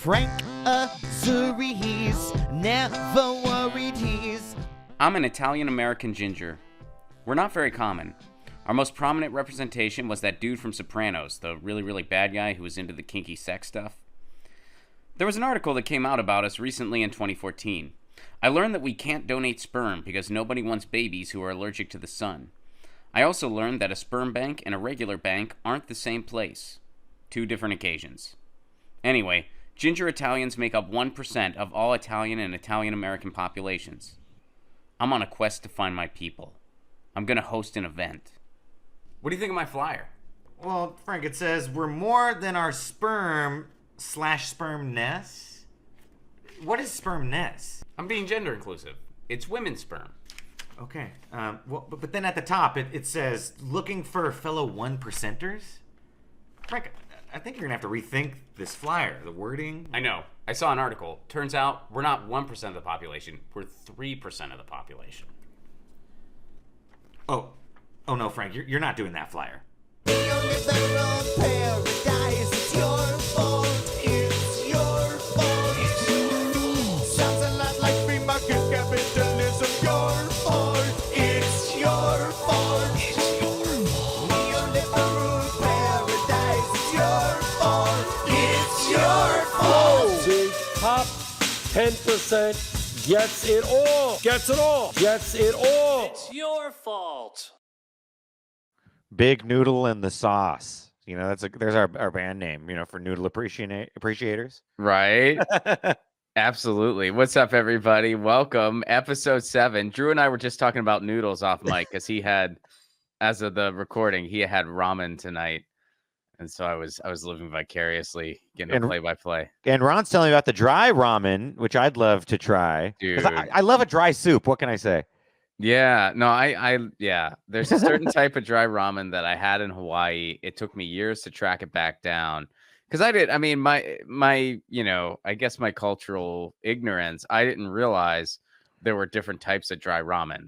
Frank Azurri, he's never worried, he's... I'm an Italian-American ginger. We're not very common. Our most prominent representation was that dude from Sopranos, the really, really bad guy who was into the kinky sex stuff. There was an article that came out about us recently in 2014. I learned that we can't donate sperm because nobody wants babies who are allergic to the sun. I also learned that a sperm bank and a regular bank aren't the same place. 2 different occasions. Anyway, ginger Italians make up 1% of all Italian and Italian-American populations. I'm on a quest to find my people. I'm going to host an event. What do you think of my flyer? Well, Frank, it says we're more than our sperm/sperm nest. What is sperm nest? I'm being gender inclusive. It's women's sperm. Okay. But then at the top, it says looking for fellow 1%ers. Frank, I think you're going to have to rethink this flyer, the wording. I know. I saw an article. Turns out we're not 1% of the population. We're 3% of the population. Oh no, Frank, you're not doing that flyer. Top 10% gets it all. Gets it all. Gets it all. It's your fault. Big Noodle and the Sauce. You know, there's our band name, you know, for noodle appreciators. Right? Absolutely. What's up, everybody? Welcome. Episode 7. Drew and I were just talking about noodles off mic because he had, as of the recording, he had ramen tonight. And so I was living vicariously, getting a play-by-play. And Ron's telling me about the dry ramen, which I'd love to try. Dude. I love a dry soup. What can I say? Yeah, no, yeah. There's a certain type of dry ramen that I had in Hawaii. It took me years to track it back down. Because my, you know, I guess my cultural ignorance, I didn't realize there were different types of dry ramen.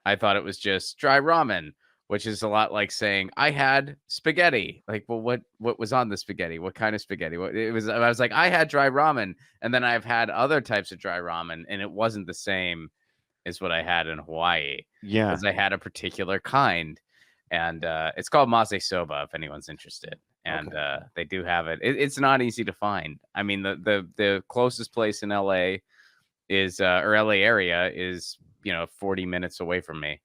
I thought it was just dry ramen, which is a lot like saying I had spaghetti. Like, well, what was on the spaghetti? What kind of spaghetti? I was like, I had dry ramen, and then I've had other types of dry ramen, and it wasn't the same as what I had in Hawaii. Yeah, because I had a particular kind, and it's called Maze Soba. If anyone's interested, and they do have it. It's not easy to find. I mean, the closest place in LA is or LA area is 40 minutes away from me,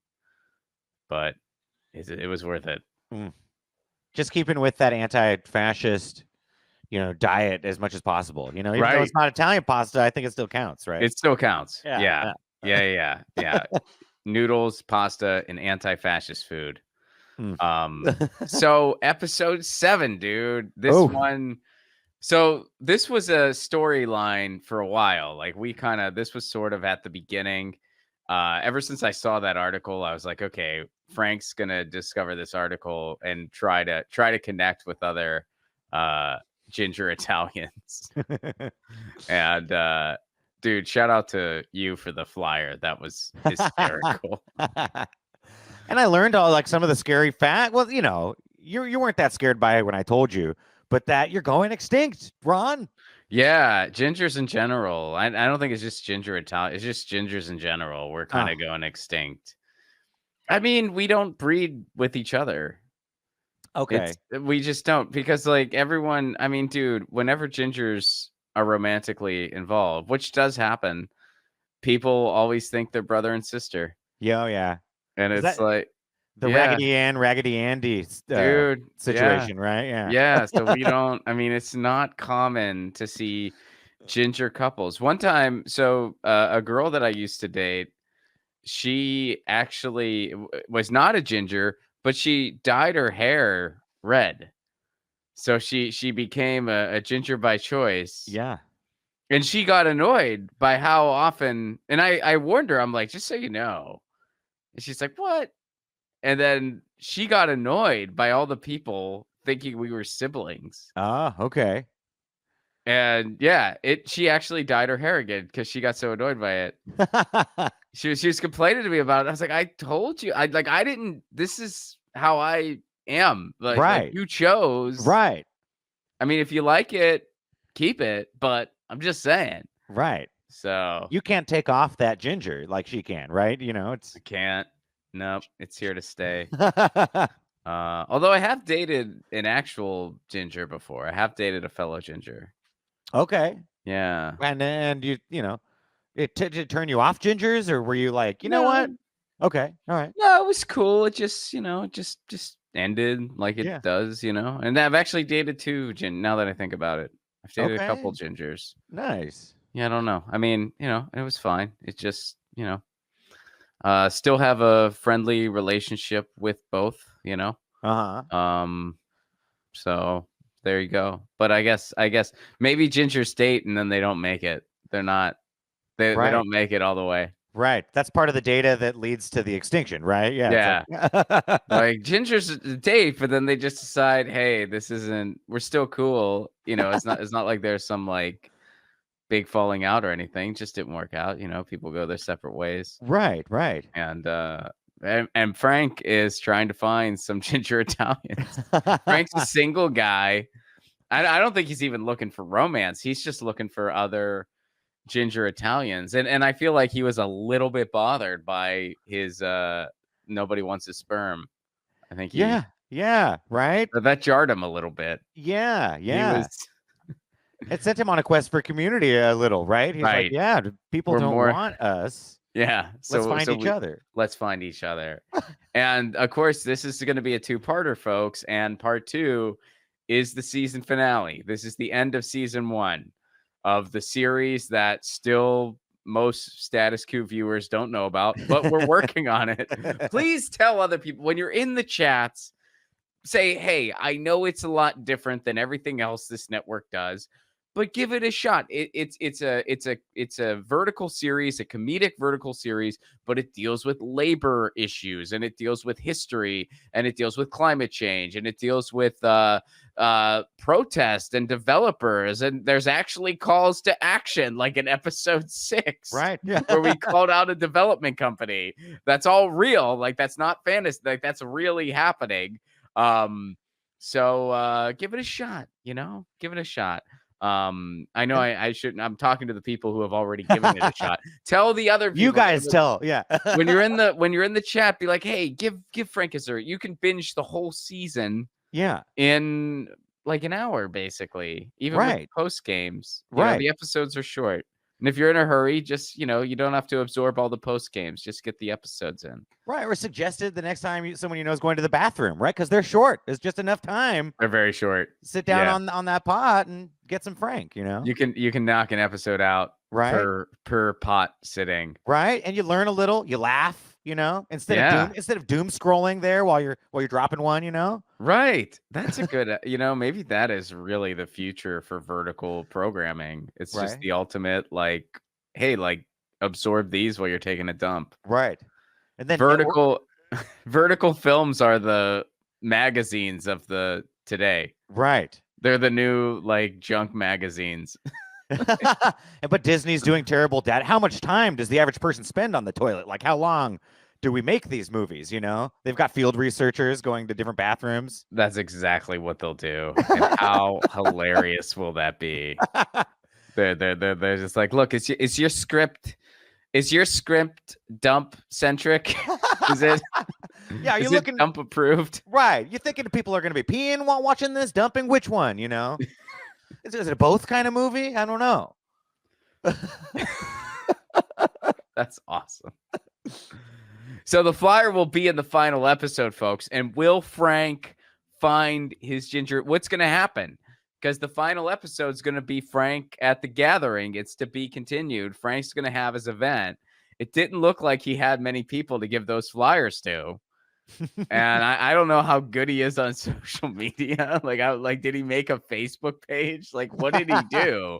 but it was worth it. Just keeping with that anti-fascist, diet as much as possible. Even right. though it's not Italian pasta, I think it still counts, right? It still counts. Yeah. Noodles, pasta, and anti-fascist food. So episode 7, dude. This one. So this was a storyline for a while. Like this was sort of at the beginning. Ever since I saw that article, I was like, okay, Frank's gonna discover this article and try to connect with other ginger Italians. And dude, shout out to you for the flyer. That was hysterical. And I learned all some of the scary fact. Well, you weren't that scared by it when I told you, but that you're going extinct, Ron. Yeah, gingers in general. I don't think it's just ginger Italian. It's just gingers in general. We're kind of going extinct. I mean, we don't breed with each other. Okay. We just don't, because everyone, I mean, dude, whenever gingers are romantically involved, which does happen, people always think they're brother and sister. Yeah. And it's like the Raggedy Ann, Raggedy Andy dude situation, right? Yeah. So we don't, I mean, it's not common to see ginger couples. One time, so a girl that I used to date, she actually was not a ginger, but she dyed her hair red. So she became a ginger by choice. Yeah. And she got annoyed by how often, and I warned her, I'm like, just so you know. And she's like, what? And then she got annoyed by all the people thinking we were siblings. Okay. And she actually dyed her hair again because she got so annoyed by it. She was complaining to me about it. I was like, I told you, I didn't, this is how I am. Right. You chose. Right. I mean, if you like it, keep it, but I'm just saying. Right. So You can't take off that ginger like she can, right? You know, it's I can't. Nope, it's here to stay. Although I have dated an actual ginger before. I have dated a fellow ginger. okay. Yeah. And you know, did it turn you off gingers, or were you like, you know No, what? Okay, all right. no, it was cool. It just, just ended like it Yeah. does, And I've actually dated two now that I think about it. I've dated a couple Okay. gingers. Nice. Yeah, I don't know. I mean, it was fine. It just, still have a friendly relationship with both, Uh-huh. So there you go. But I guess maybe gingers date and then they don't make it. They're not they Right. don't make it all the way. Right. That's part of the data that leads to the extinction, right? Yeah. Yeah. It's like, Like gingers date, but then they just decide, hey, we're still cool. It's not like there's some like big falling out or anything. Just didn't work out. People go their separate ways. right, right. And Frank is trying to find some ginger Italians. Frank's a single guy. I don't think he's even looking for romance. He's just looking for other ginger Italians. And I feel like he was a little bit bothered by his nobody wants his sperm. I think yeah, right? that jarred him a little bit. Yeah, He yeah. was It sent him on a quest for community a little, right? He's like, Right. yeah, people We're don't more- want us. yeah. Let's find each other. Let's find each other. And of course, this is going to be a two-parter, folks. And part 2 is the season finale. This is the end of season 1 of the series that still most Status Coup viewers don't know about, but we're working on it. Please tell other people when you're in the chats, say, hey, I know it's a lot different than everything else this network does, but give it a shot. It's a vertical series, a comedic vertical series, but it deals with labor issues, and it deals with history, and it deals with climate change, and it deals with protest and developers, and there's actually calls to action, like in episode 6, Right. Yeah. where we called out a development company. That's all real. Like that's not fantasy. Like that's really happening. So give it a shot. Give it a shot. I know I shouldn't. I'm talking to the people who have already given it a shot. Tell the other people. You guys tell. Yeah. when you're in the chat, be like, hey, give Frank Azurri. You can binge the whole season Yeah. in like an hour, basically. Even with Right. post games. Right. The episodes are short. And if you're in a hurry, just you don't have to absorb all the post games. Just get the episodes in. Right. Or suggested the next time someone you know is going to the bathroom, right? Because they're short. There's just enough time. They're very short. Sit down Yeah. on that pot and get some Frank, you know? You can knock an episode out Right. per pot sitting. Right. And you learn a little, you laugh, instead of doom scrolling there while you're dropping one. Right. That's a good, maybe that is really the future for vertical programming. It's just Right. the ultimate, like, hey, like absorb these while you're taking a dump. Right. And then Vertical films are the magazines of the today. right. They're the new like junk magazines. But Disney's doing terrible data. How much time does the average person spend on the toilet? Like, how long do we make these movies? They've got field researchers going to different bathrooms. That's exactly what they'll do. And how hilarious will that be? They're just like, look, is your script dump centric? Is it? Yeah, are you is looking it dump approved? right? You thinking people are going to be peeing while watching this, dumping which one? Is it a both kind of movie? I don't know. That's awesome. So the flyer will be in the final episode, folks. And will Frank find his ginger? What's going to happen? Because the final episode is going to be Frank at the gathering. It's to be continued. Frank's going to have his event. It didn't look like he had many people to give those flyers to. And I don't know how good he is on social media. Like, did he make a Facebook page? Like, what did he do?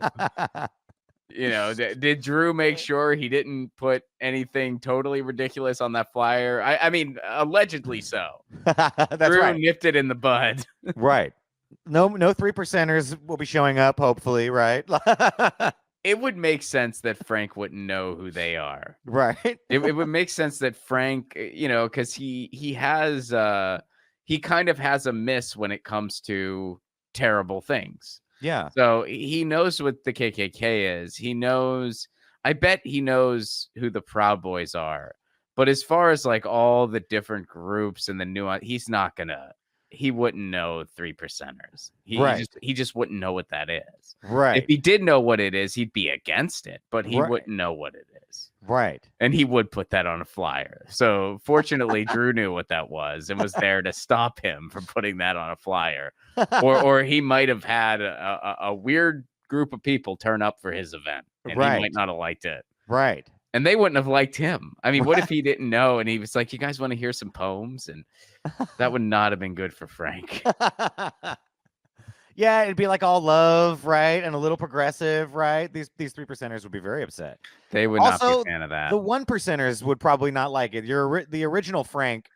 Did Drew make sure he didn't put anything totally ridiculous on that flyer? I mean, allegedly so. That's Drew right. nipped it in the bud. Right. No 3%ers will be showing up, hopefully, right? It would make sense that Frank wouldn't know who they are. Right. It would make sense that Frank, because he has he kind of has a miss when it comes to terrible things. Yeah. So he knows what the KKK is. He knows. I bet he knows who the Proud Boys are. But as far as like all the different groups and the nuance, he's not gonna. He wouldn't know 3%ers. Right. He just wouldn't know what that is. If Right. he did know what it is, he'd be against it, but he Right. wouldn't know what it is. Right. And he would put that on a flyer. So fortunately, Drew knew what that was and was there to stop him from putting that on a flyer. Or he might have had a weird group of people turn up for his event, and he Right. might not have liked it. Right. And they wouldn't have liked him. I mean, what if he didn't know and he was like, "You guys want to hear some poems?" And that would not have been good for Frank. Yeah, it'd be like all love, right, and a little progressive, right? These 3%ers would be very upset. They would not be Also, a fan of that. The 1%ers would probably not like it. The original Frank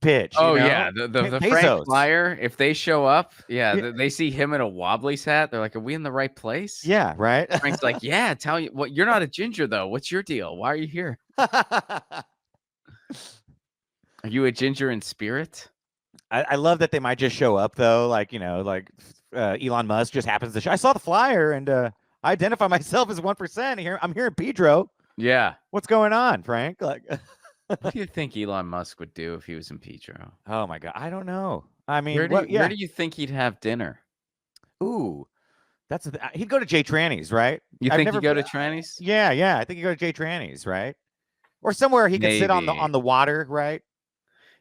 pitch. Oh you know? yeah, the Frank Pesos. flyer. If they show up, Yeah. they see him in a Wobblies hat. They're like, "Are we in the right place?" Yeah, right. Frank's like, "Yeah, tell you what. You're not a ginger though. What's your deal? Why are you here? Are you a ginger in spirit?" I love that they might just show up though, like Elon Musk just happens to show. I saw the flyer and I identify myself as 1%. Here I'm here in Pedro. Yeah. What's going on, Frank? Like, What do you think Elon Musk would do if he was in Pedro? oh my god, I don't know. I mean, Where yeah. do you think he'd have dinner? Ooh, he'd go to Jay Tranny's, right? You I've think never he'd go to been- Tranny's? Yeah, I think he'd go to Jay Tranny's, right? Or somewhere he could sit on Maybe. the water, right?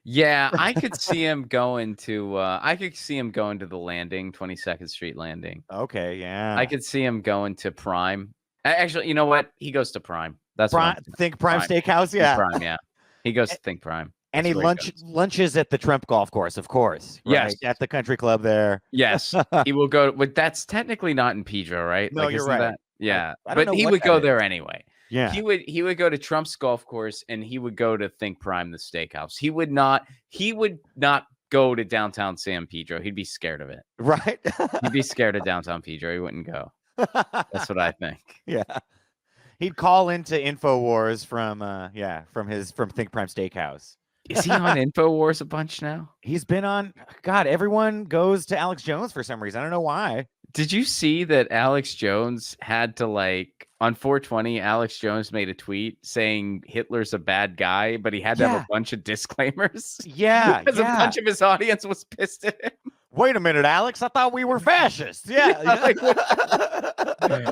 Yeah, I could see him going to the landing, 22nd Street landing. Okay, yeah. I could see him going to Prime. Actually, you know what? He goes to Prime. That's what I'm saying. Think Prime Prime. Steakhouse, yeah. Prime, yeah. He goes to Think Prime. And That's he where goes. lunches at the Trump Golf Course, of course. Yes. Right? At the country club there. Yes, he will go. But that's technically not in Pedro, right? No, you're isn't right. that- yeah, I don't but know he what would that go is. there anyway. Yeah. He would go to Trump's golf course and he would go to Think Prime, the steakhouse. He would not go to downtown San Pedro. He'd be scared of it. Right? He'd be scared of downtown Pedro. He wouldn't go. That's what I think. Yeah. He'd call into InfoWars from Think Prime Steakhouse. Is he on InfoWars a bunch now? He's been on. God, everyone goes to Alex Jones for some reason. I don't know why. Did you see that Alex Jones had to on 420? Alex Jones made a tweet saying Hitler's a bad guy, but he had to have Yeah. a bunch of disclaimers. Yeah, Because a bunch of his audience was pissed at him. Wait a minute, Alex. I thought we were fascists. Yeah.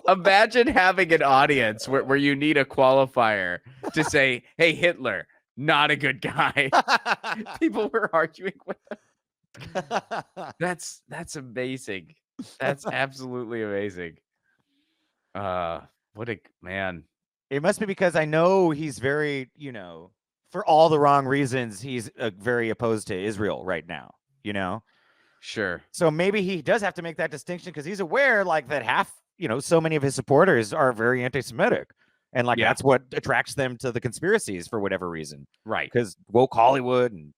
Imagine having an audience where you need a qualifier to say, "Hey, Hitler, not a good guy." People were arguing with him. That's amazing. That's absolutely amazing. What a man. It must be because I know he's very, for all the wrong reasons, he's very opposed to Israel right now, Sure. So maybe he does have to make that distinction because he's aware that half, so many of his supporters are very anti-Semitic. And Yeah. that's what attracts them to the conspiracies for whatever reason. Right. Because woke Hollywood and,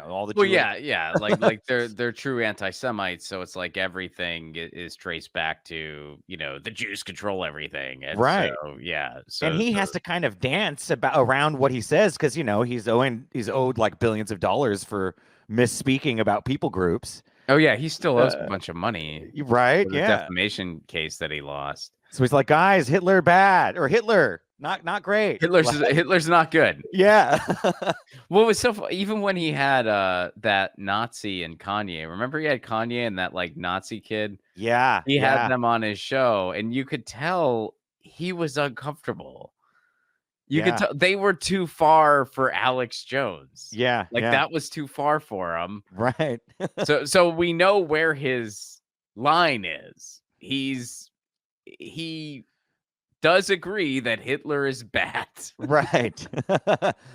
all the Well, Jewish- yeah. Like they're true anti-Semites, so it's like everything is traced back to, the Jews control everything. And Right. So, yeah. So And he has to kind of dance around what he says because he's owed like billions of dollars for misspeaking about people groups. Oh yeah, he still owes a bunch of money. Right? For the Yeah. defamation case that he lost. So he's like, guys, Hitler bad or Hitler not great. Hitler's not good. Yeah. What was even when he had that Nazi and Kanye. Remember he had Kanye and that Nazi kid? Yeah. He had them on his show, and you could tell he was uncomfortable. You could tell they were too far for Alex Jones. Yeah. That was too far for him. Right. So we know where his line is. He does agree that Hitler is bad. Right.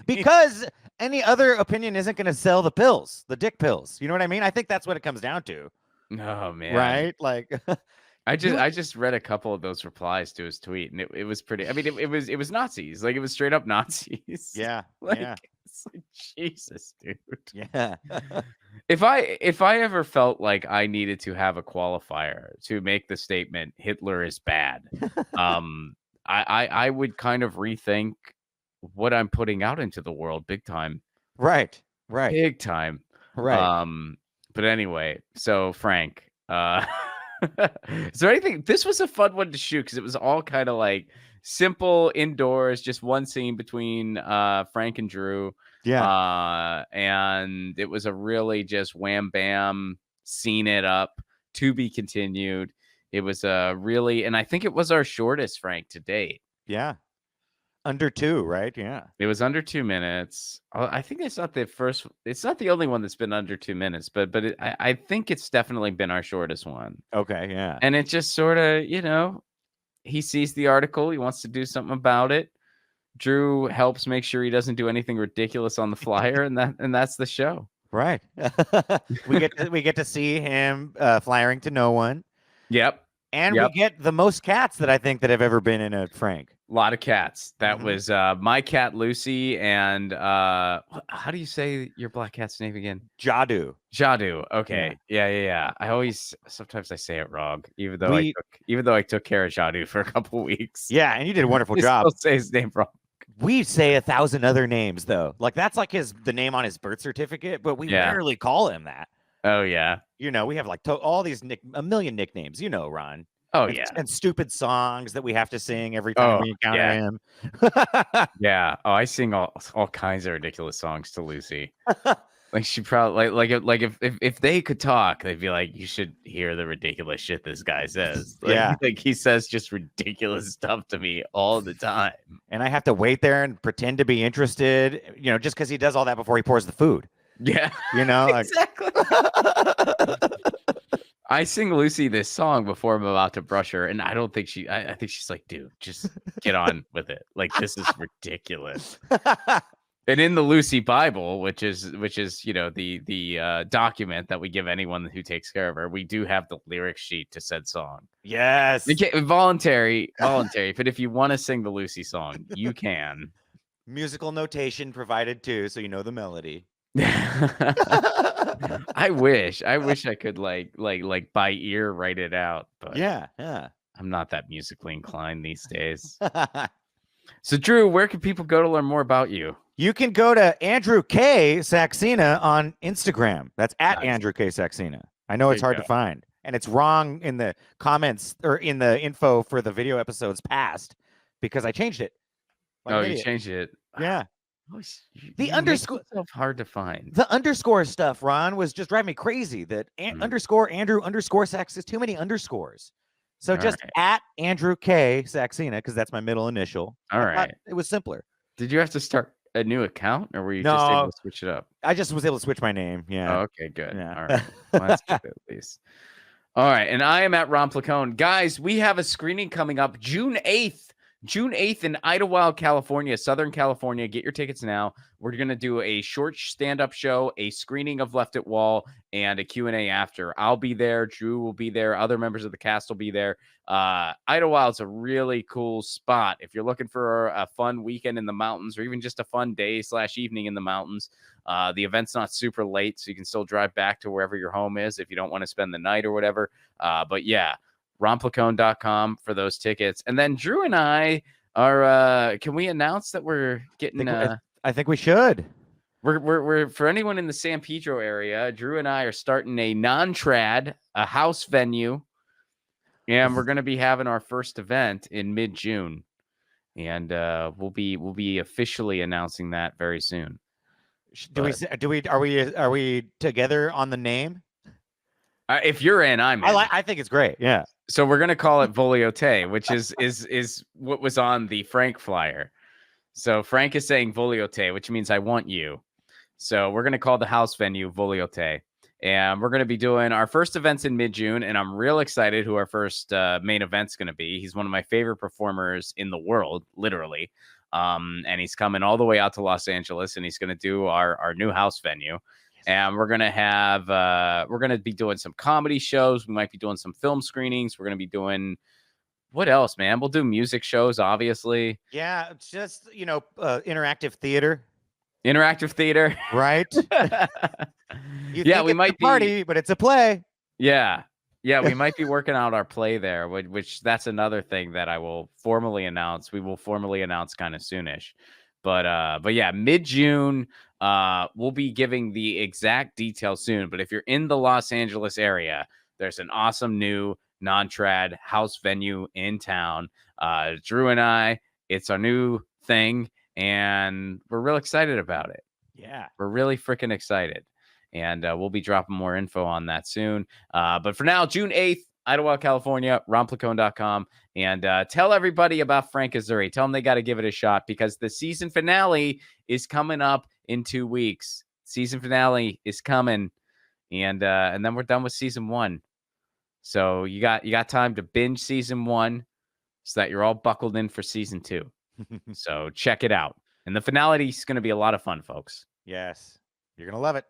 Because any other opinion isn't going to sell the dick pills. You know what I mean? I think that's what it comes down to. Oh man. Right? Like I just read a couple of those replies to his tweet, and it was pretty. I mean, it was Nazis. It was straight up Nazis. Yeah. It's like Jesus, dude. Yeah. If I ever felt like I needed to have a qualifier to make the statement Hitler is bad, I would kind of rethink what I'm putting out into the world big time. Right. Big time. Right. But anyway, so Frank, Is there anything? This was a fun one to shoot because it was all kind of like simple indoors, just one scene between Frank and Drew. Yeah. And it was a really just wham bam, scene it up, to be continued. It was a really, and I think it was our shortest, Frank, to date. Yeah. Under 2, right? Yeah. It was under 2 minutes. I think it's not the first. It's not the only one that's been under 2 minutes, but I think it's definitely been our shortest one. Okay. Yeah. And it just sort of, he sees the article, he wants to do something about it. Drew helps make sure he doesn't do anything ridiculous on the flyer, and that's the show. Right. we get to see him flyering to no one. Yep. And we get the most cats that I think that have ever been in a Frank. A lot of cats. That was my cat Lucy and how do you say your black cat's name again? Jadu. Jadu. Okay. Yeah. Sometimes I say it wrong, even though I took care of Jadu for a couple weeks. Yeah, and you did a wonderful I job. still say his name wrong. We say 1,000 other names though. Like that's like the name on his birth certificate, but we rarely call him that. Oh yeah. We have like all these a million nicknames, Ron. Oh, and stupid songs that we have to sing every time we encounter him. Yeah. Oh, I sing all kinds of ridiculous songs to Lucy. Like she probably like if they could talk, they'd be like, you should hear the ridiculous shit this guy says. Like he says just ridiculous stuff to me all the time, and I have to wait there and pretend to be interested. Just because he does all that before he pours the food. Yeah. Exactly. I sing Lucy this song before I'm about to brush her, and I don't think I think she's like, dude, just get on with it. Like, this is ridiculous. And in the Lucy Bible, which is the document that we give anyone who takes care of her, we do have the lyric sheet to said song. Yes. Voluntary. But if you want to sing the Lucy song, you can. Musical notation provided too, so you know the melody. I wish I could like by ear write it out, but yeah, I'm not that musically inclined these days. So Drew, where can people go to learn more about you? You can go to Andrew K. Saxena on Instagram. That's at Andrew K. Saxena. I know it's hard to find, and it's wrong in the comments or in the info for the video episodes past because I changed it. You changed it. Yeah. The underscore hard to find. The underscore stuff, Ron, was just driving me crazy. That underscore Andrew underscore Sax is too many underscores. So just at Andrew K. Saxena, because that's my middle initial. All right. It was simpler. Did you have to start a new account, or were you just able to switch it up? I just was able to switch my name. Yeah. Oh, okay, good. Yeah. All right. Well, that's good at least. All right. And I am at Ron Placone. Guys, we have a screening coming up June 8th. June 8th in Idlewild, California, Southern California. Get your tickets now. We're going to do a short stand-up show, a screening of Left at Wall, and a Q&A after. I'll be there. Drew will be there. Other members of the cast will be there. Idlewild's a really cool spot. If you're looking for a fun weekend in the mountains or even just a fun day/evening in the mountains, the event's not super late, so you can still drive back to wherever your home is if you don't want to spend the night or whatever. But yeah. RonPlacone.com for those tickets. And then Drew and I are can we announce that we're getting I think we should. We're for anyone in the San Pedro area, Drew and I are starting a non-trad, a house venue. And we're gonna be having our first event in mid-June. And we'll be officially announcing that very soon. Are we together on the name? If you're in, I'm in. I think it's great. Yeah. So we're gonna call it Voliote, which is what was on the Frank flyer. So Frank is saying Voliote, which means I want you. So we're gonna call the house venue Voliote, and we're gonna be doing our first events in mid-June. And I'm real excited who our first main event's gonna be. He's one of my favorite performers in the world, literally. And he's coming all the way out to Los Angeles, and he's gonna do our new house venue. And we're going to be doing some comedy shows. We might be doing some film screenings. We're going to be doing, what else, man? We'll do music shows, obviously. Yeah. It's just, interactive theater. Interactive theater. Right. We might be party, but it's a play. Yeah. Yeah. We might be working out our play there, which that's another thing that I will formally announce. We will formally announce kind of soonish. But yeah, mid-June, we'll be giving the exact details soon. But if you're in the Los Angeles area, there's an awesome new non-trad house venue in town. Drew and I, it's our new thing, and we're real excited about it. Yeah. We're really freaking excited. And we'll be dropping more info on that soon. But for now, June 8th, Idlewild, California, ronplacone.com. And tell everybody about Frank Azurri. Tell them they got to give it a shot because the season finale is coming up in 2 weeks. Season finale is coming. And then we're done with season 1. So you got time to binge season 1 so that you're all buckled in for season 2. So check it out. And the finale is going to be a lot of fun, folks. Yes. You're going to love it.